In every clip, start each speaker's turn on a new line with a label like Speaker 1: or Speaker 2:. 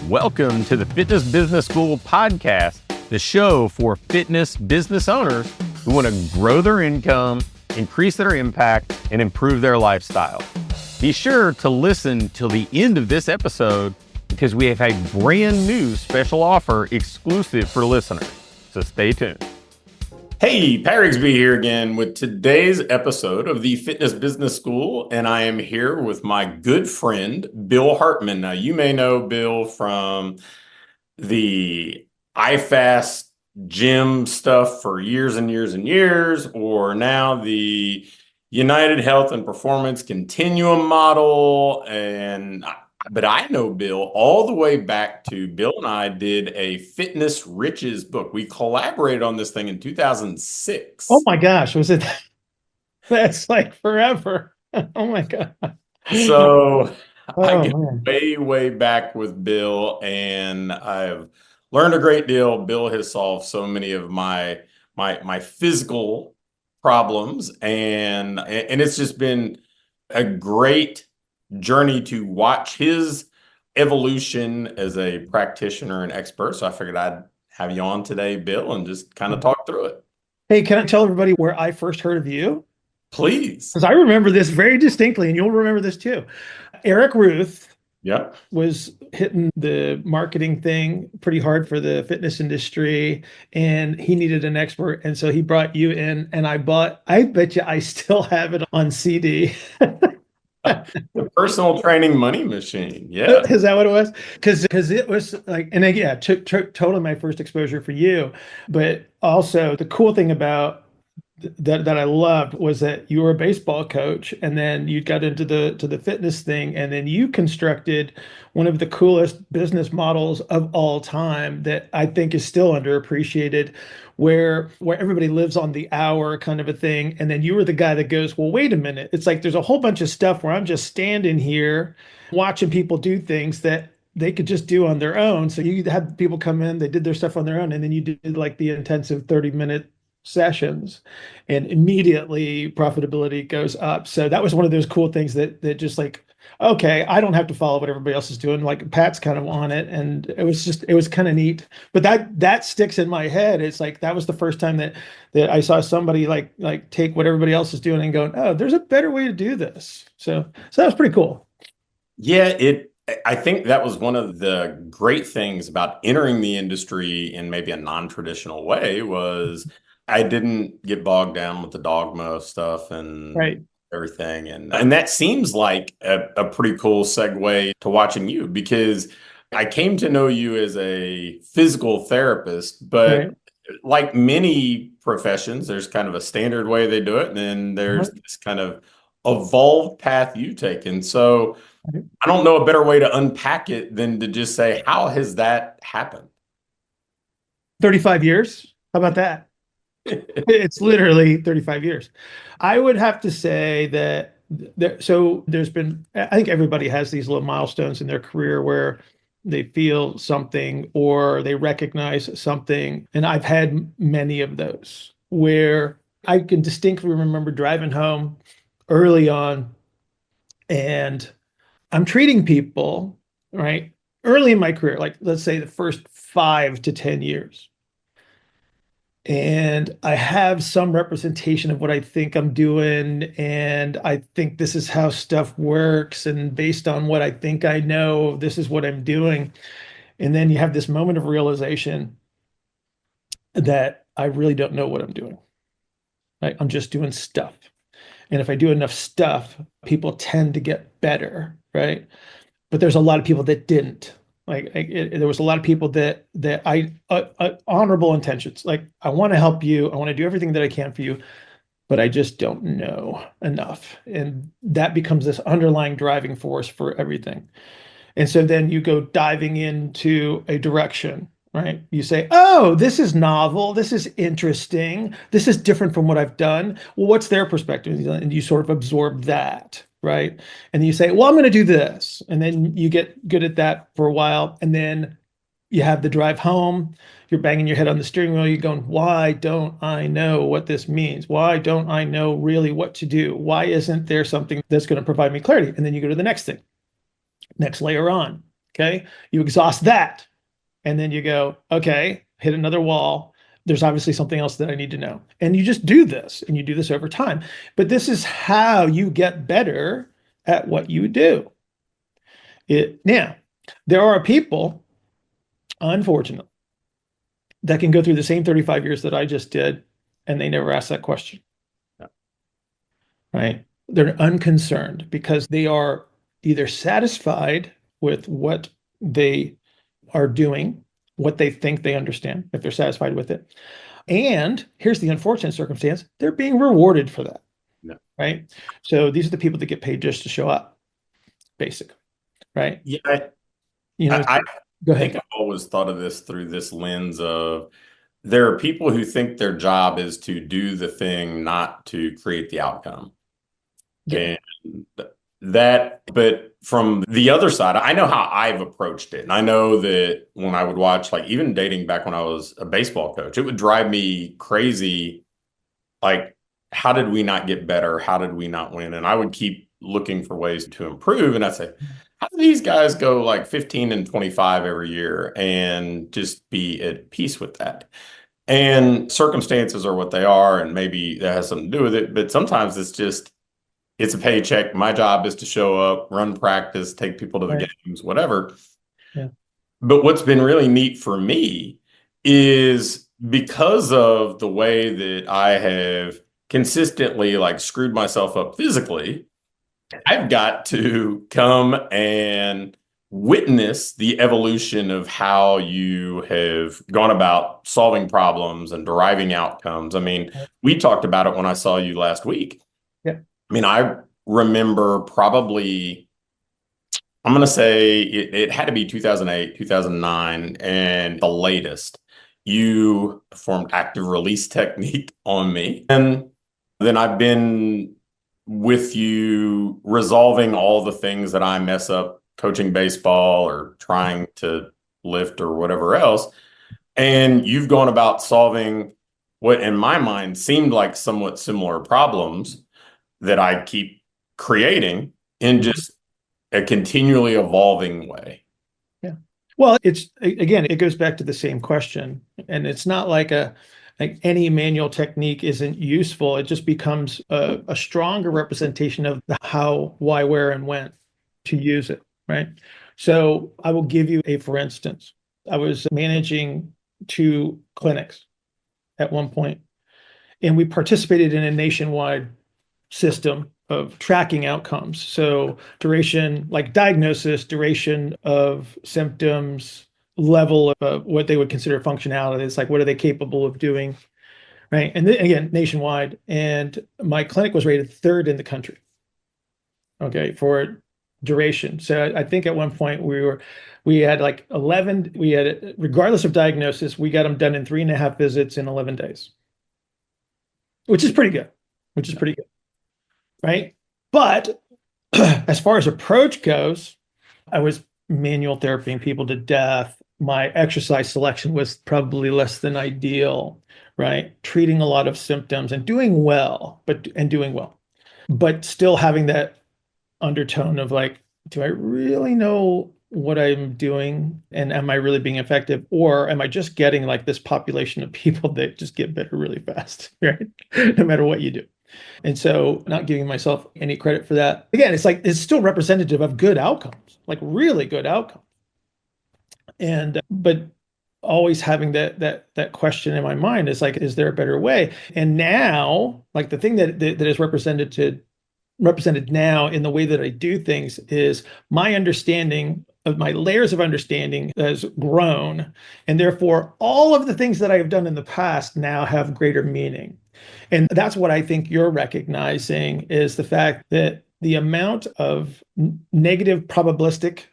Speaker 1: Welcome to the Fitness Business School podcast, the show for fitness business owners who want to grow their income, increase their impact, and improve their lifestyle. Be sure to listen till the end of this episode because we have a brand new special offer exclusive for listeners. So stay tuned. Hey, Rigsby here again with today's episode of the Fitness Business School, and I am here with my good friend, Bill Hartman. Now, you may know Bill from the iFast gym stuff for years and years and years, or now the United Health and Performance Continuum model, but I know Bill all the way back to Bill and I did a Fitness Riches book. We collaborated on this thing in 2006.
Speaker 2: Oh my gosh, was it? That's like forever. Oh my God.
Speaker 1: So I get way back with Bill, and I've learned a great deal. Bill has solved so many of my physical problems, and it's just been a great journey to watch his evolution as a practitioner and expert. So I figured I'd have you on today, Bill, and just kind of talk through it.
Speaker 2: Hey, can I tell everybody where I first heard of you?
Speaker 1: Please.
Speaker 2: Because I remember this very distinctly, and you'll remember this too. Eric Ruth was hitting the marketing thing pretty hard for the fitness industry, and he needed an expert. And so he brought you in, and I bet you I still have it on CD.
Speaker 1: The personal training money machine. Yeah.
Speaker 2: Is that what it was? Because it was like, and again, totally my first exposure for you. But also the cool thing about that I loved was that you were a baseball coach, and then you got into the fitness thing, and then you constructed one of the coolest business models of all time that I think is still underappreciated, where everybody lives on the hour kind of a thing. And then you were the guy that goes, well, wait a minute. It's like there's a whole bunch of stuff where I'm just standing here watching people do things that they could just do on their own. So you had people come in, they did their stuff on their own, and then you did like the intensive 30-minute sessions, and immediately profitability goes up. So that was one of those cool things that just like, okay, I don't have to follow what everybody else is doing. Like Pat's kind of on it, and it was kind of neat. But that sticks in my head. It's like that was the first time that I saw somebody like take what everybody else is doing and going, oh, there's a better way to do this. So that was pretty cool.
Speaker 1: Yeah, I think that was one of the great things about entering the industry in maybe a non-traditional way was I didn't get bogged down with the dogma stuff and everything. And that seems like a pretty cool segue to watching you, because I came to know you as a physical therapist, but like many professions, there's kind of a standard way they do it. And then there's this kind of evolved path you take. And so I don't know a better way to unpack it than to just say, how has that happened?
Speaker 2: 35 years. How about that? It's literally 35 years. I would have to say that so there's been, I think everybody has these little milestones in their career where they feel something or they recognize something. And I've had many of those where I can distinctly remember driving home early on, and I'm treating people, right? Early in my career, like let's say the first 5 to 10 years. And I have some representation of what I think I'm doing, and I think this is how stuff works, and based on what I think I know, this is what I'm doing. And then you have this moment of realization that I really don't know what I'm doing. Right? I'm just doing stuff. And if I do enough stuff, people tend to get better, right? But there's a lot of people that didn't. There was a lot of people that I honorable intentions. Like, I want to help you. I want to do everything that I can for you, but I just don't know enough. And that becomes this underlying driving force for everything. And so then you go diving into a direction, right? You say, oh, this is novel. This is interesting. This is different from what I've done. Well, what's their perspective? And you sort of absorb that. Right. And then you say, well, I'm going to do this. And then you get good at that for a while. And then you have the drive home. You're banging your head on the steering wheel. You're going, why don't I know what this means? Why don't I know really what to do? Why isn't there something that's going to provide me clarity? And then you go to the next thing, next layer on. Okay. You exhaust that. And then you go, okay, hit another wall. There's obviously something else that I need to know. And you just do this and you do this over time. But this is how you get better at what you do. Now, there are people, unfortunately, that can go through the same 35 years that I just did, and they never ask that question.
Speaker 1: Yeah.
Speaker 2: Right? They're unconcerned because they are either satisfied with what they are doing, what they think they understand, if they're satisfied with it. And here's the unfortunate circumstance, they're being rewarded for that.
Speaker 1: Yeah.
Speaker 2: Right? So these are the people that get paid just to show up, basically. Right?
Speaker 1: Yeah.
Speaker 2: You know,
Speaker 1: I
Speaker 2: go
Speaker 1: think
Speaker 2: ahead.
Speaker 1: I've always thought of this through this lens of there are people who think their job is to do the thing, not to create the outcome.
Speaker 2: Yeah.
Speaker 1: And but from the other side, I know how I've approached it. And I know that when I would watch, like even dating back when I was a baseball coach, it would drive me crazy. Like, how did we not get better? How did we not win? And I would keep looking for ways to improve. And I'd say, how do these guys go like 15 and 25 every year and just be at peace with that? And circumstances are what they are, and maybe that has something to do with it. But sometimes it's a paycheck. My job is to show up, run practice, take people to the
Speaker 2: Right.
Speaker 1: games, whatever.
Speaker 2: Yeah.
Speaker 1: But what's been really neat for me is because of the way that I have consistently like screwed myself up physically, I've got to come and witness the evolution of how you have gone about solving problems and deriving outcomes. I mean, we talked about it when I saw you last week.
Speaker 2: Yeah.
Speaker 1: I mean, I remember probably, I'm going to say it had to be 2008, 2009, and the latest. You performed active release technique on me. And then I've been with you resolving all the things that I mess up coaching baseball or trying to lift or whatever else. And you've gone about solving what in my mind seemed like somewhat similar problems that I keep creating in just a continually evolving way.
Speaker 2: Yeah. Well, it's again, it goes back to the same question. And it's not like any manual technique isn't useful. It just becomes a stronger representation of the how, why, where, and when to use it. Right. So I will give you for instance. I was managing two clinics at one point, and we participated in a nationwide system of tracking outcomes. So duration, like diagnosis, duration of symptoms, level of what they would consider functionality. It's like, what are they capable of doing? Right. And then, again, nationwide. And my clinic was rated third in the country. Okay. For duration. So I think at one point we had like 11, regardless of diagnosis, we got them done in 3.5 visits in 11 days, which is pretty good, right? But as far as approach goes, I was manual therapying people to death. My exercise selection was probably less than ideal, right? Treating a lot of symptoms and doing well, but still having that undertone of like, do I really know what I'm doing? And am I really being effective? Or am I just getting like this population of people that just get better really fast, right? No matter what you do. And so not giving myself any credit for that. Again, it's like it's still representative of good outcomes, like really good outcomes. And but always having that question in my mind is like, is there a better way? And now, like the thing that is represented now in the way that I do things is my understanding of my layers of understanding has grown. And therefore, all of the things that I have done in the past now have greater meaning. And that's what I think you're recognizing is the fact that the amount of negative probabilistic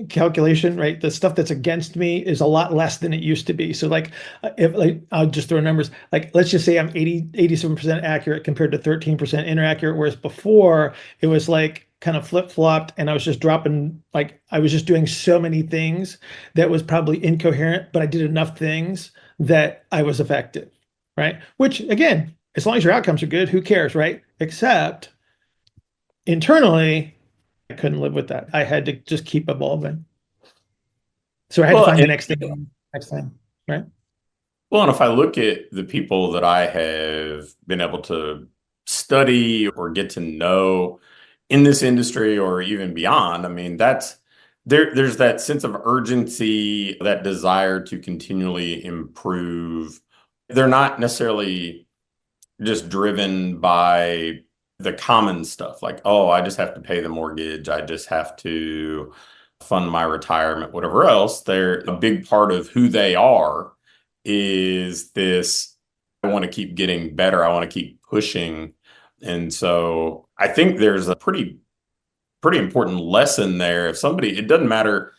Speaker 2: calculation, right? The stuff that's against me is a lot less than it used to be. So like if like I'll just throw numbers, like let's just say I'm 87% accurate compared to 13% inaccurate, whereas before it was like kind of flip-flopped and I was just dropping, like I was just doing so many things that was probably incoherent, but I did enough things that I was effective, right? Which again, as long as your outcomes are good, who cares, right? Except internally, I couldn't live with that. I had to just keep evolving. So I had to
Speaker 3: Well,
Speaker 2: find the
Speaker 3: and
Speaker 2: next thing next time, right?
Speaker 3: well, and if I look at the people that I have been able to study or get to know in this industry or even beyond, I mean, there's that sense of urgency, that desire to continually improve. They're not necessarily just driven by the common stuff like, oh, I just have to pay the mortgage, I just have to fund my retirement, whatever else. They're a big part of who they are is this, I want to keep getting better, I want to keep pushing. And so I think there's a pretty important lesson there. If somebody, it doesn't matter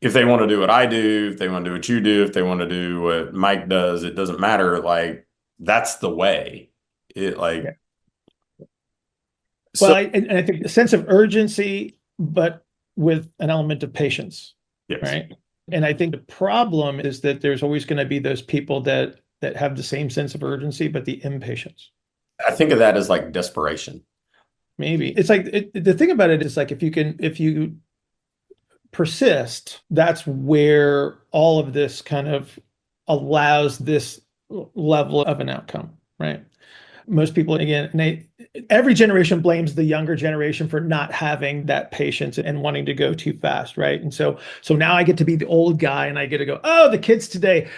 Speaker 3: if they want to do what I do, if they want to do what you do, if they want to do what Mike does, it doesn't matter. Like, that's the way. It
Speaker 2: Yeah.
Speaker 3: like,
Speaker 2: Well,
Speaker 3: so
Speaker 2: and I think a sense of urgency, but with an element of patience,
Speaker 3: yes,
Speaker 2: right? And I think the problem is that there's always going to be those people that have the same sense of urgency, but the impatience.
Speaker 3: I think of that as like desperation.
Speaker 2: Maybe it's like the thing about it is like if you persist, that's where all of this kind of allows this level of an outcome, right? Most people, again, every generation blames the younger generation for not having that patience and wanting to go too fast, right? And so now I get to be the old guy and I get to go, oh, the kids today,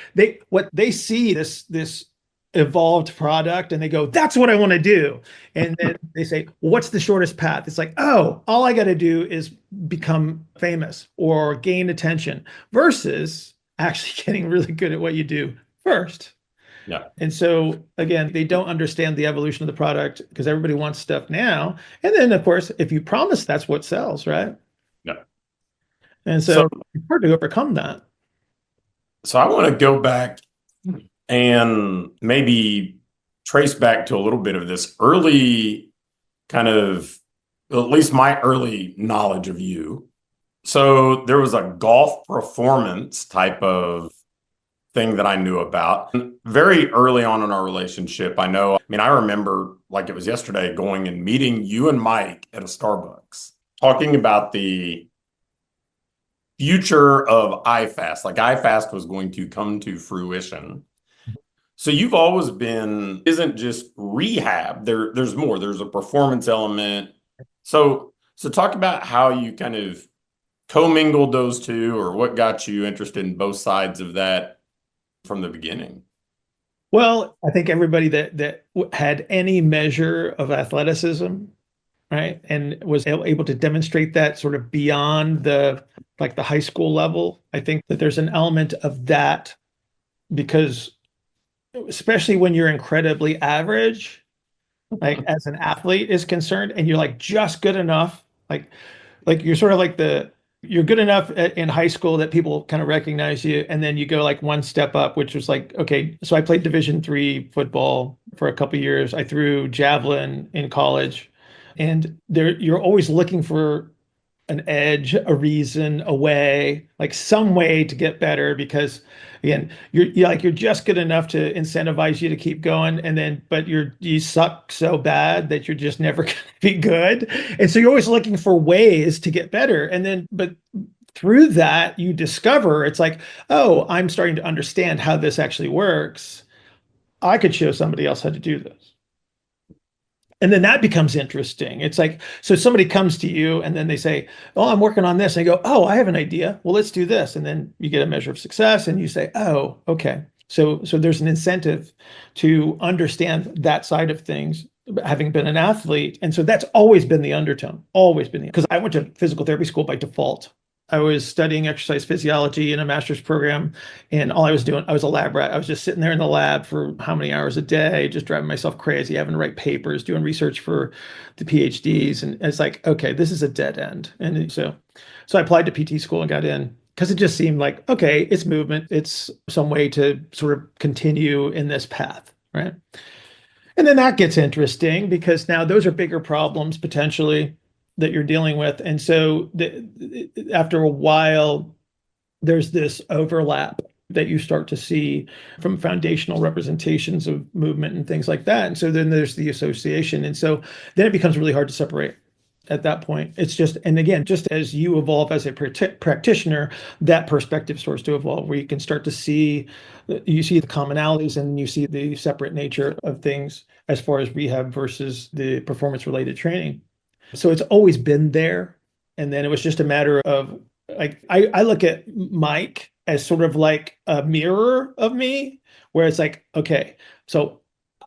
Speaker 2: what they see this evolved product and they go, that's what I want to do. And then they say, well, what's the shortest path? It's like, oh, all I got to do is become famous or gain attention versus actually getting really good at what you do first.
Speaker 3: Yeah.
Speaker 2: And so again, they don't understand the evolution of the product because everybody wants stuff now. And then of course, if you promise, that's what sells, right?
Speaker 3: Yeah.
Speaker 2: And
Speaker 3: So,
Speaker 2: so it's hard to overcome that.
Speaker 3: so I want to go back and maybe trace back to a little bit of this early kind of, at least my early knowledge of you. So there was a golf performance type of thing that I knew about. Very early on in our relationship, I mean, I remember like it was yesterday going and meeting you and Mike at a Starbucks, talking about the future of iFast. Like iFast was going to come to fruition. So you've always been, isn't just rehab. There's more. There's a performance element. So talk about how you kind of commingled those two, or what got you interested in both sides of that from the beginning.
Speaker 2: Well, I think everybody that had any measure of athleticism, right, and was able to demonstrate that sort of beyond the like the high school level, I think that there's an element of that because especially when you're incredibly average, like as an athlete is concerned, and you're like just good enough, like you're sort of like you're good enough in high school that people kind of recognize you, and then you go like one step up, which was like, okay, so I played Division III football for a couple of years. I threw javelin in college, and you're always looking for an edge, a reason, a way, like some way to get better because again, you're just good enough to incentivize you to keep going. And then, but you suck so bad that you're just never going to be good. And so you're always looking for ways to get better. And then, but through that, you discover it's like, oh, I'm starting to understand how this actually works. I could show somebody else how to do this. And then that becomes interesting. It's like, so somebody comes to you and then they say, oh, I'm working on this. And you go, oh, I have an idea. Well, let's do this. And then you get a measure of success and you say, oh, okay. So there's an incentive to understand that side of things, having been an athlete. And so that's always been the undertone, always been because I went to physical therapy school by default. I was studying exercise physiology in a master's program, and all I was doing, I was a lab rat. I was just sitting there in the lab for how many hours a day, just driving myself crazy, having to write papers, doing research for the PhDs. And it's like, okay, this is a dead end. And so I applied to PT school and got in because it just seemed like, okay, it's movement. It's some way to sort of continue in this path, right? And then that gets interesting because now those are bigger problems potentially that you're dealing with. And so after a while, there's this overlap that you start to see from foundational representations of movement and things like that. And so then there's the association. And so then it becomes really hard to separate. at that point. It's just, and again, just as you evolve as a practitioner, that perspective starts to evolve, where you can start to see, you see the commonalities and you see the separate nature of things as far as rehab versus the performance related training. So it's always been there. And then it was just a matter of like, I look at Mike as sort of like a mirror of me, where it's like, okay, so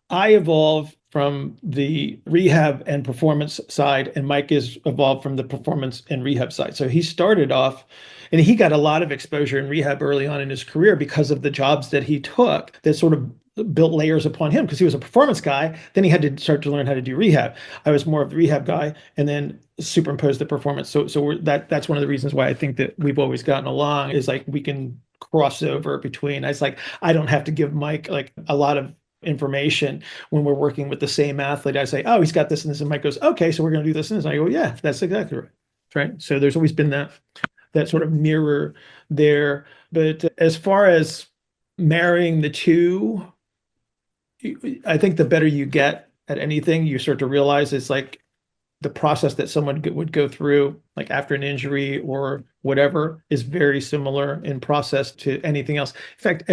Speaker 2: I evolve from the rehab and performance side, and Mike is evolved from the performance and rehab side. So he started off, and he got a lot of exposure in rehab early on in his career because of the jobs that he took that sort of built layers upon him, because he was a performance guy. Then he had to start to learn how to do rehab. I was more of the rehab guy, and then superimposed the performance. So that's one of the reasons why I think that we've always gotten along, is like we can cross over between. It's like I don't have to give Mike like a lot of information when we're working with the same athlete. I say, oh, he's got this and this, and Mike goes, okay, so we're going to do this and this. And I go, yeah, that's exactly right. Right. So there's always been that sort of mirror there. But as far as marrying the two, I think the better you get at anything, you start to realize it's like the process that someone would go through, like after an injury or whatever, is very similar in process to anything else. In fact,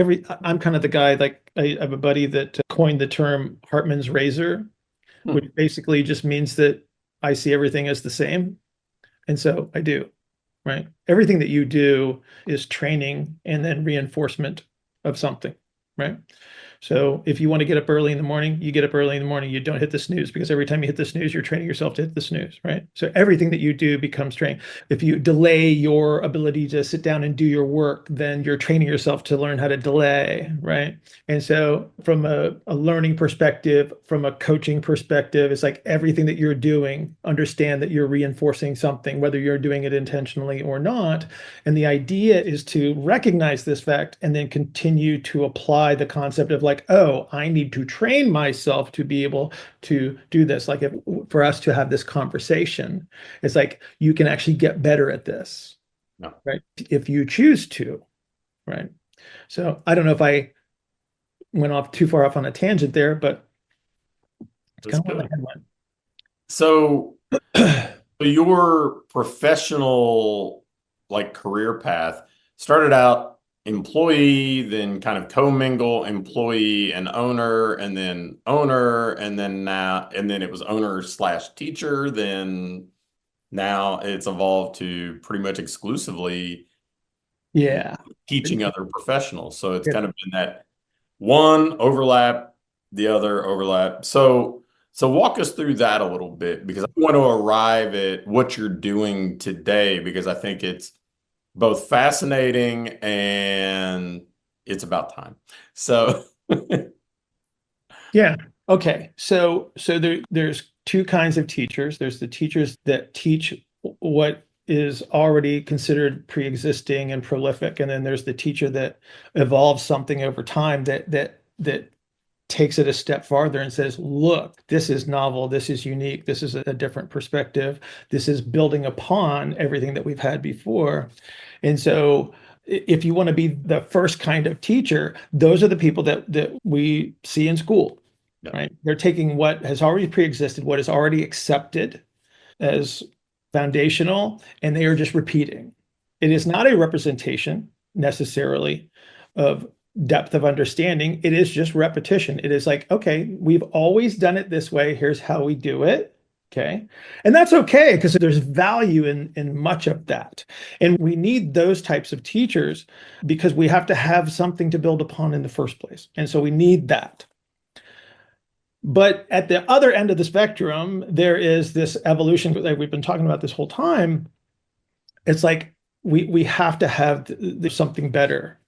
Speaker 2: I'm kind of the guy, like I have a buddy that coined the term Hartman's razor, which basically just means that I see everything as the same. And so I do, right? Everything that you do is training and then reinforcement of something, right? So if you want to get up early in the morning, you get up early in the morning, you don't hit the snooze, because every time you hit the snooze, you're training yourself to hit the snooze, right? So everything that you do becomes training. If you delay your ability to sit down and do your work, then you're training yourself to learn how to delay, right? And so from a learning perspective, from a coaching perspective, it's like everything that you're doing, understand that you're reinforcing something, whether you're doing it intentionally or not. And the idea is to recognize this fact and then continue to apply the concept of like, oh, I need to train myself to be able to do this. Like for us to have this conversation, it's like you can actually get better at this,
Speaker 3: No.
Speaker 2: right? If you choose to, right? So I don't know if I went off too far off on a tangent there, but it's kind of where my head went.
Speaker 3: So your professional like career path started out employee, then kind of commingle employee and owner, and then now, and then it was owner slash teacher. Then now it's evolved to pretty much exclusively teaching other professionals. So it's kind of been that one overlap, the other overlap. So walk us through that a little bit, because I want to arrive at what you're doing today, because I think it's both fascinating and it's about time. So
Speaker 2: yeah. Okay. So there's two kinds of teachers. There's the teachers that teach what is already considered pre-existing and prolific, and then there's the teacher that evolves something over time that takes it a step farther and says, look, this is novel, this is unique, this is a different perspective, this is building upon everything that we've had before. And so if you want to be the first kind of teacher, those are the people that we see in school, right? They're taking what has already pre-existed, what is already accepted as foundational, and they are just repeating. It is not a representation necessarily of depth of understanding. It is just repetition. It is like, okay, we've always done it this way. Here's how we do it. Okay. And that's okay, because there's value in much of that. And we need those types of teachers because we have to have something to build upon in the first place. And so we need that. But at the other end of the spectrum, there is this evolution that we've been talking about this whole time. It's like we have to have something better,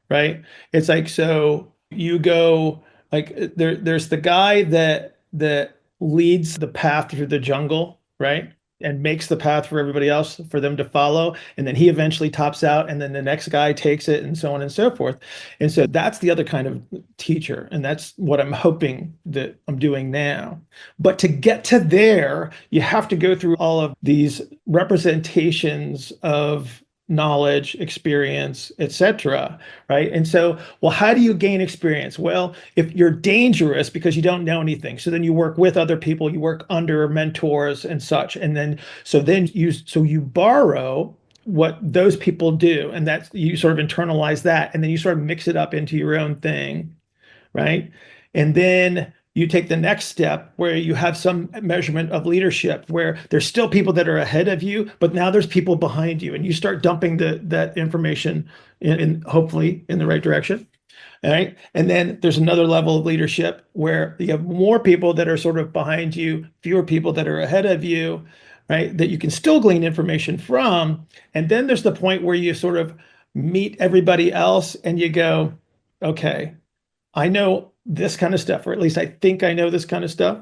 Speaker 2: right? It's like, so you go like there's the guy that leads the path through the jungle, right? And makes the path for everybody else for them to follow. And then he eventually tops out, and then the next guy takes it, and so on and so forth. And so that's the other kind of teacher. And that's what I'm hoping that I'm doing now. But to get to there, you have to go through all of these representations of knowledge, experience, etc. Right? And so, well, how do you gain experience? Well, if you're dangerous because you don't know anything, so then you work with other people, you work under mentors and such, and then you borrow what those people do, and that's you sort of internalize that, and then you sort of mix it up into your own thing, right? And then you take the next step where you have some measurement of leadership where there's still people that are ahead of you, but now there's people behind you, and you start dumping that information in hopefully in the right direction. All right. And then there's another level of leadership where you have more people that are sort of behind you, fewer people that are ahead of you, right? That you can still glean information from. And then there's the point where you sort of meet everybody else and you go, okay, I know this kind of stuff, or at least I think I know this kind of stuff.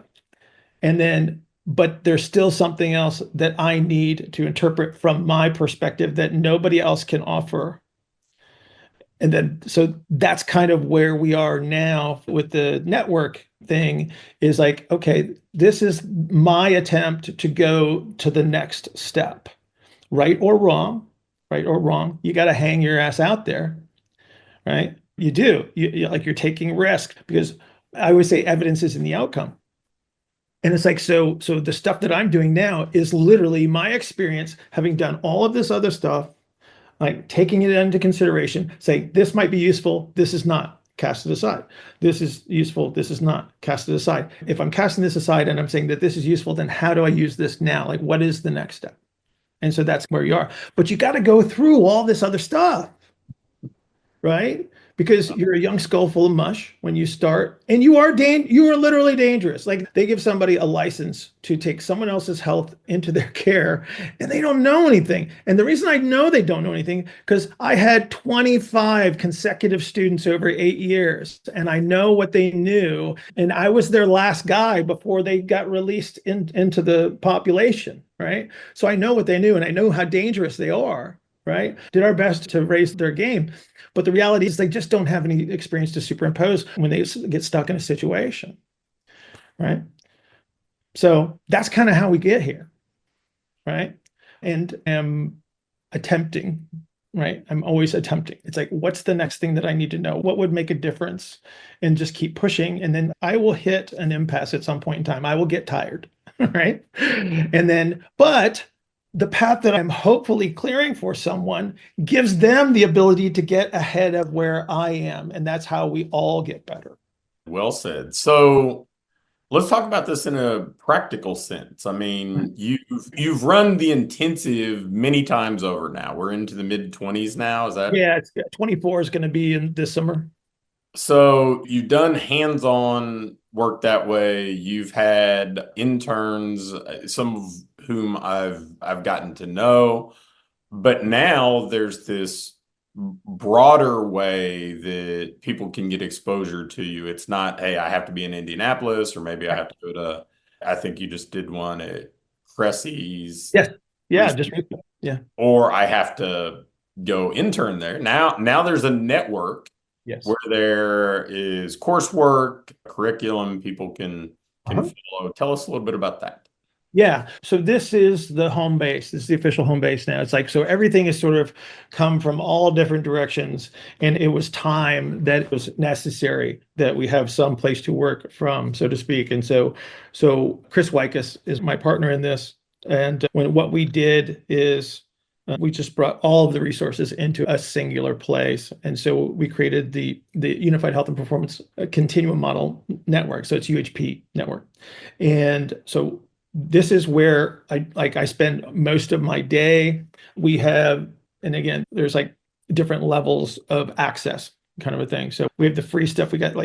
Speaker 2: And then, but there's still something else that I need to interpret from my perspective that nobody else can offer. And then, so that's kind of where we are now with the network thing is like, okay, this is my attempt to go to the next step, right or wrong, right or wrong. You got to hang your ass out there, right? You do. Like you're taking risk because I always say evidence is in the outcome. And it's like, so the stuff that I'm doing now is literally my experience having done all of this other stuff, like taking it into consideration, say, this might be useful, this is not, cast it aside. This is useful, this is not, cast it aside. If I'm casting this aside and I'm saying that this is useful, then how do I use this now? Like, what is the next step? And so that's where you are. But you got to go through all this other stuff, right? Because you're a young skull full of mush when you start, and you are literally dangerous. Like they give somebody a license to take someone else's health into their care, and they don't know anything. And the reason I know they don't know anything, because I had 25 consecutive students over 8 years, and I know what they knew, and I was their last guy before they got released into the population, right? So I know what they knew, and I know how dangerous they are, right? Did our best to raise their game. But the reality is they just don't have any experience to superimpose when they get stuck in a situation, right? So that's kind of how we get here, right? And am attempting, right? I'm always attempting. It's like, what's the next thing that I need to know? What would make a difference? And just keep pushing. And then I will hit an impasse at some point in time. I will get tired, right? And then, but the path that I'm hopefully clearing for someone gives them the ability to get ahead of where I am. And that's how we all get better.
Speaker 3: Well said. So let's talk about this in a practical sense. I mean, you've run the intensive many times over now. We're into the mid-20s now. Is that?
Speaker 2: Yeah, 24 is going to be in this summer.
Speaker 3: So you've done hands-on work that way. You've had interns, some of whom I've gotten to know, but now there's this broader way that people can get exposure to you. It's not, hey, I have to be in Indianapolis, or maybe I have to go to, I think you just did one at Cressy's.
Speaker 2: Yes. Yeah, just yeah.
Speaker 3: Or I have to go intern there. Now there's a network.
Speaker 2: Yes.
Speaker 3: Where there is coursework, curriculum people can follow. Tell us a little bit about that.
Speaker 2: Yeah. So this is the home base. This is the official home base now. It's like, so everything has sort of come from all different directions. And it was time that it was necessary that we have some place to work from, so to speak. And so Chris Wykus is my partner in this. And what we did is we just brought all of the resources into a singular place. And so we created the Unified Health and Performance Continuum Model Network. So it's UHP network. And so this is where I spend most of my day. We have, and again, there's like different levels of access kind of a thing. So we have the free stuff. We got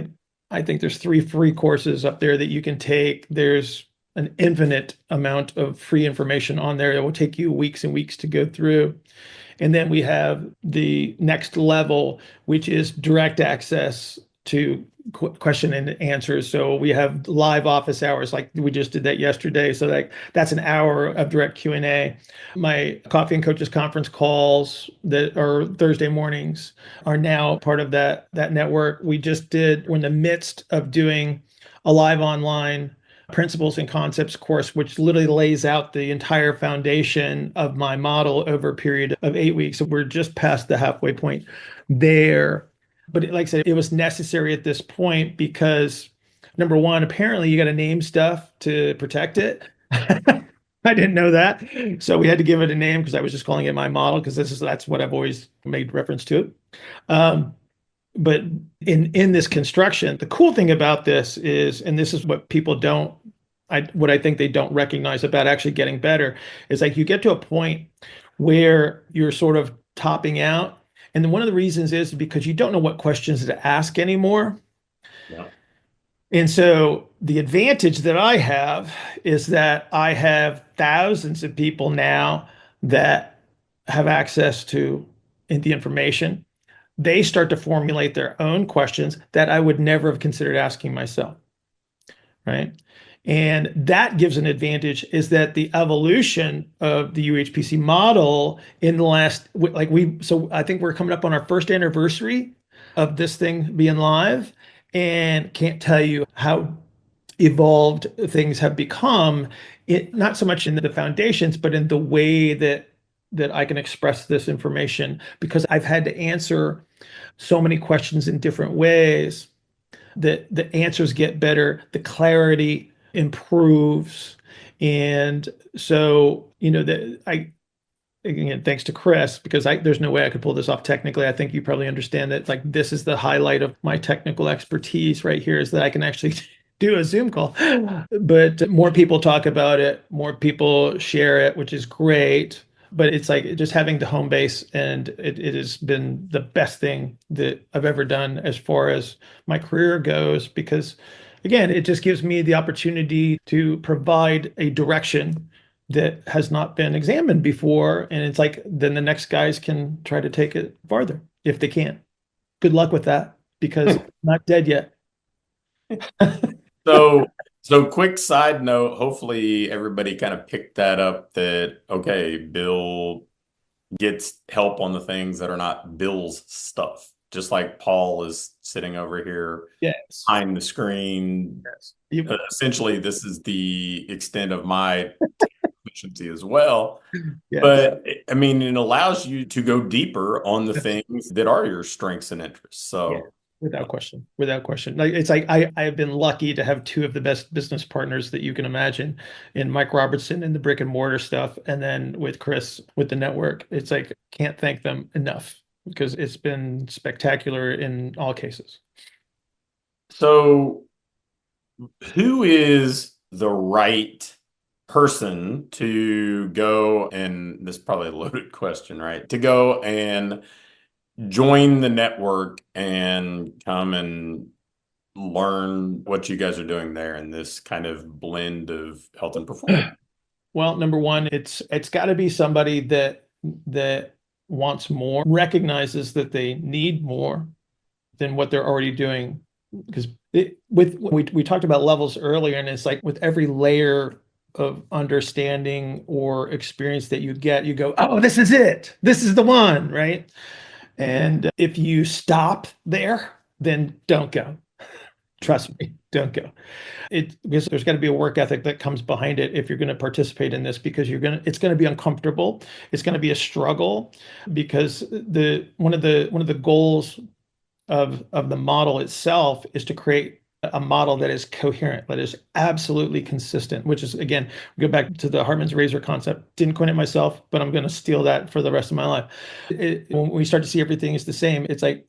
Speaker 2: I think there's 3 free courses up there that you can take. There's an infinite amount of free information on there. It will take you weeks and weeks to go through. And then we have the next level, which is direct access to question and answers. So we have live office hours, like we just did that yesterday. So that's an hour of direct Q&A. My Coffee and Coaches Conference calls that are Thursday mornings are now part of that network. We're in the midst of doing a live online principles and concepts course, which literally lays out the entire foundation of my model over a period of 8 weeks. So we're just past the halfway point there. But like I said, it was necessary at this point because number one, apparently you got to name stuff to protect it. I didn't know that. So we had to give it a name because I was just calling it my model because that's what I've always made reference to it. But in this construction, the cool thing about this is, and this is what people don't, what I think they don't recognize about actually getting better, is like you get to a point where you're sort of topping out. And then one of the reasons is because you don't know what questions to ask anymore.
Speaker 3: Yeah.
Speaker 2: And so the advantage that I have is that I have thousands of people now that have access to the information. They start to formulate their own questions that I would never have considered asking myself, right? And that gives an advantage is that the evolution of the UHPC model in the last, so I think we're coming up on our first anniversary of this thing being live, and can't tell you how evolved things have become, not so much in the foundations, but in the way that I can express this information, because I've had to answer so many questions in different ways that the answers get better, the clarity improves. And so, again, thanks to Chris, because there's no way I could pull this off technically. I think you probably understand that, like, this is the highlight of my technical expertise right here, is that I can actually do a Zoom call. But more people talk about it, more people share it, which is great. But it's like just having the home base, and it has been the best thing that I've ever done as far as my career goes, because again, it just gives me the opportunity to provide a direction that has not been examined before. And it's like, then the next guys can try to take it farther if they can. Good luck with that, because I'm not dead yet.
Speaker 3: So quick side note, hopefully everybody kind of picked that up, that, okay, Bill gets help on the things that are not Bill's stuff. Just like Paul is sitting over here behind the screen.
Speaker 2: Yes.
Speaker 3: Essentially, this is the extent of my efficiency as well.
Speaker 2: Yes.
Speaker 3: But I mean, it allows you to go deeper on the things that are your strengths and interests. So
Speaker 2: yeah. Without question. Like, it's like I have been lucky to have two of the best business partners that you can imagine, in Mike Robertson and the brick and mortar stuff, and then with Chris with the network. It's like, can't thank them enough, because it's been spectacular in all cases.
Speaker 3: So who is the right person to go, and this is probably a loaded question, right? To go and join the network and come and learn what you guys are doing there in this kind of blend of health and performance?
Speaker 2: Well, number one, it's got to be somebody that wants more, recognizes that they need more than what they're already doing. Because we talked about levels earlier, and it's like with every layer of understanding or experience that you get, you go, oh, this is it. This is the one, right? And if you stop there, then don't go. Trust me, don't go. Because there's got to be a work ethic that comes behind it if you're going to participate in this, because it's going to be uncomfortable. It's going to be a struggle, because one of the goals of the model itself is to create a model that is coherent, that is absolutely consistent, which is, again, we go back to the Hartman's razor concept. Didn't coin it myself, but I'm going to steal that for the rest of my life. When we start to see everything is the same, it's like,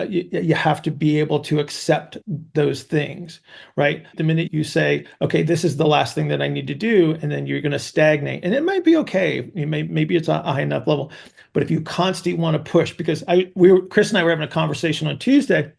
Speaker 2: you have to be able to accept those things, right? The minute you say, okay, this is the last thing that I need to do, and then you're going to stagnate, and it might be okay. Maybe it's a high enough level, but if you constantly want to push, because Chris and I were having a conversation on Tuesday,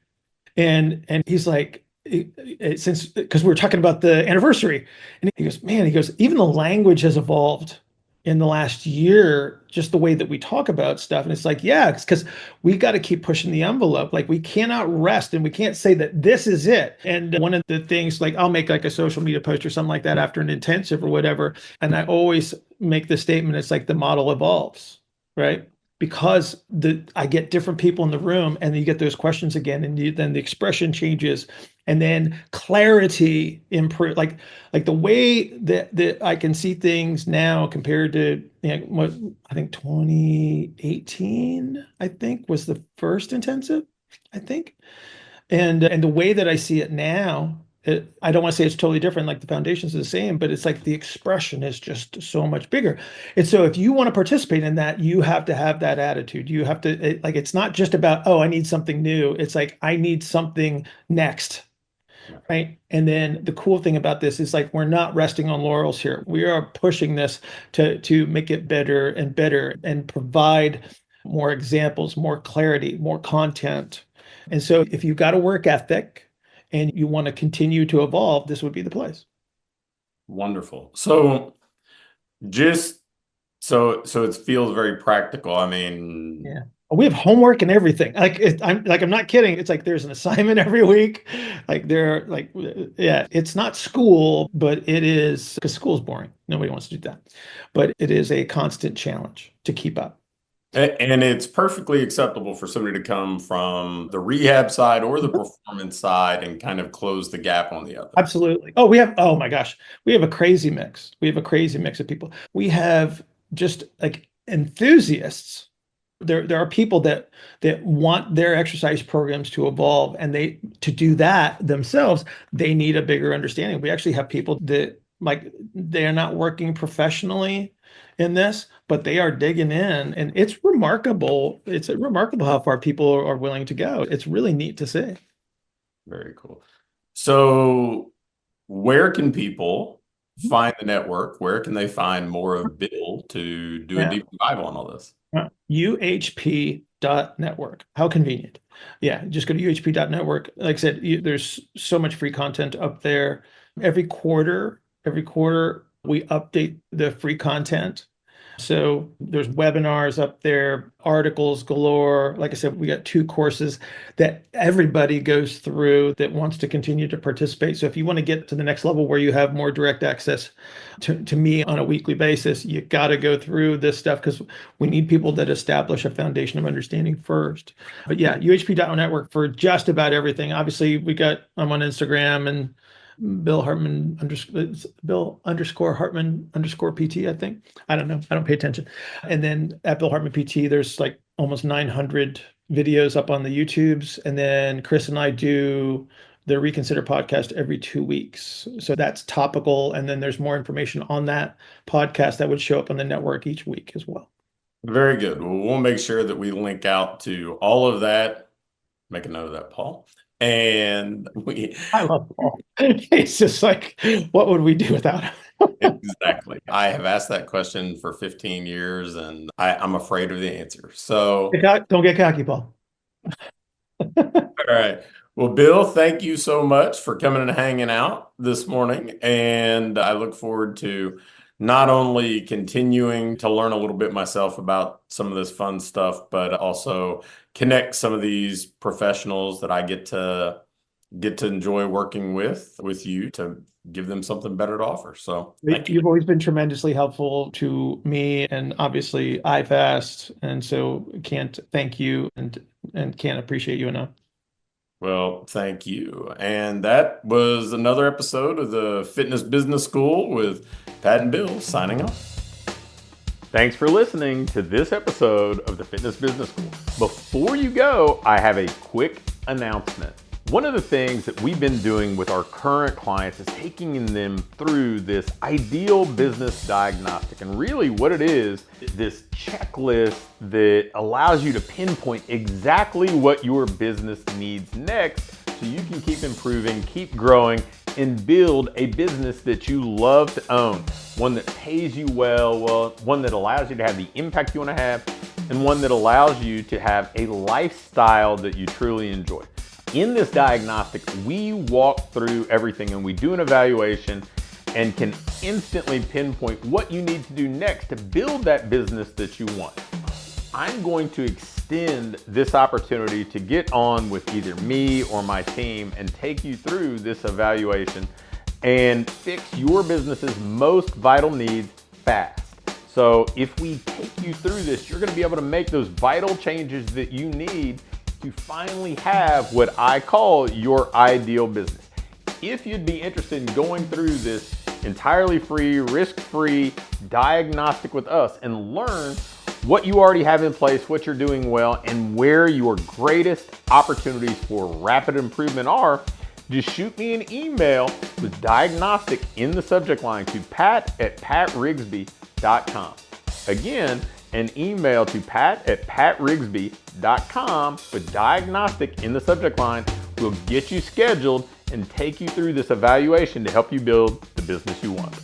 Speaker 2: and he's like, because we were talking about the anniversary, and he goes, man, even the language has evolved in the last year, just the way that we talk about stuff. And it's like, yeah, it's because we got to keep pushing the envelope. Like, we cannot rest, and we can't say that this is it. And one of the things, like, I'll make like a social media post or something like that after an intensive or whatever, and I always make the statement, it's like the model evolves, right? Because I get different people in the room, and you get those questions again, and then the expression changes, And then clarity improve, like the way that I can see things now compared to, what I think 2018, I think was the first intensive, I think. And the way that I see it now, I don't want to say it's totally different, like the foundations are the same, but it's like the expression is just so much bigger. And so if you want to participate in that, you have to have that attitude. You have to, like, it's not just about, oh, I need something new. It's like, I need something next. Right. And then the cool thing about this is, like, we're not resting on laurels here. We are pushing this to make it better and provide more examples, more clarity, more content. And so if you've got a work ethic and you want to continue to evolve, this would be the place.
Speaker 3: Wonderful. So just so it feels very practical. I mean,
Speaker 2: Yeah. We have homework and everything. I'm not kidding. It's like there's an assignment every week. Yeah, it's not school, but it is, because school's boring. Nobody wants to do that. But it is a constant challenge to keep up.
Speaker 3: and it's perfectly acceptable for somebody to come from the rehab side or the performance side and kind of close the gap on the other.
Speaker 2: Absolutely. Oh my gosh, we have a crazy mix. We have a crazy mix of people. We have just like enthusiasts. There are people that want their exercise programs to evolve, and to do that themselves, they need a bigger understanding. We actually have people that, like, they are not working professionally in this, but they are digging in, and it's remarkable. It's remarkable how far people are willing to go. It's really neat to see.
Speaker 3: Very cool. So where can people find the network? Where can they find more of Bill to do a deep dive on all this?
Speaker 2: UHP.network. How convenient. Yeah, just go to UHP.network. Like I said, there's so much free content up there. Every quarter, we update the free content. So there's webinars up there, articles galore. Like I said, we got 2 courses that everybody goes through that wants to continue to participate. So if you want to get to the next level where you have more direct access to me on a weekly basis, you got to go through this stuff, because we need people that establish a foundation of understanding first. But yeah, UHP.network for just about everything. Obviously, I'm on Instagram, and Bill Hartman Bill_Hartman _PT, I think. I don't know. I don't pay attention. And then at Bill Hartman PT, there's like almost 900 videos up on the YouTubes. And then Chris and I do the Reconsider podcast every 2 weeks. So that's topical. And then there's more information on that podcast that would show up on the network each week as well.
Speaker 3: Very good. Well, we'll make sure that we link out to all of that. Make a note of that, Paul. And
Speaker 2: I love Paul. It's just like, what would we do without him?
Speaker 3: Exactly. I have asked that question for 15 years, and I'm afraid of the answer. So
Speaker 2: Don't get cocky, Paul.
Speaker 3: all right. Well, Bill, thank you so much for coming and hanging out this morning. And I look forward to not only continuing to learn a little bit myself about some of this fun stuff, but also connect some of these professionals that I get to enjoy working with you to give them something better to offer. So
Speaker 2: you've always been tremendously helpful to me, and obviously I've asked, and so can't thank you and can't appreciate you enough.
Speaker 3: Well, thank you. And that was another episode of the Fitness Business School with Pat and Bill signing off.
Speaker 1: Thanks for listening to this episode of the Fitness Business School. Before you go, I have a quick announcement. One of the things that we've been doing with our current clients is taking them through this ideal business diagnostic. And really what it is this checklist that allows you to pinpoint exactly what your business needs next, so you can keep improving, keep growing, and build a business that you love to own. One that pays you well, one that allows you to have the impact you want to have, and one that allows you to have a lifestyle that you truly enjoy. In this diagnostic, we walk through everything, and we do an evaluation and can instantly pinpoint what you need to do next to build that business that you want. I'm going to extend this opportunity to get on with either me or my team and take you through this evaluation and fix your business's most vital needs fast. So if we take you through this, you're going to be able to make those vital changes that you need to finally have what I call your ideal business. If you'd be interested in going through this entirely free, risk-free diagnostic with us and learn what you already have in place, what you're doing well, and where your greatest opportunities for rapid improvement are, just shoot me an email with diagnostic in the subject line to pat@patrigsby.com. Again, an email to pat@patrigsby.com with diagnostic in the subject line will get you scheduled and take you through this evaluation to help you build the business you want.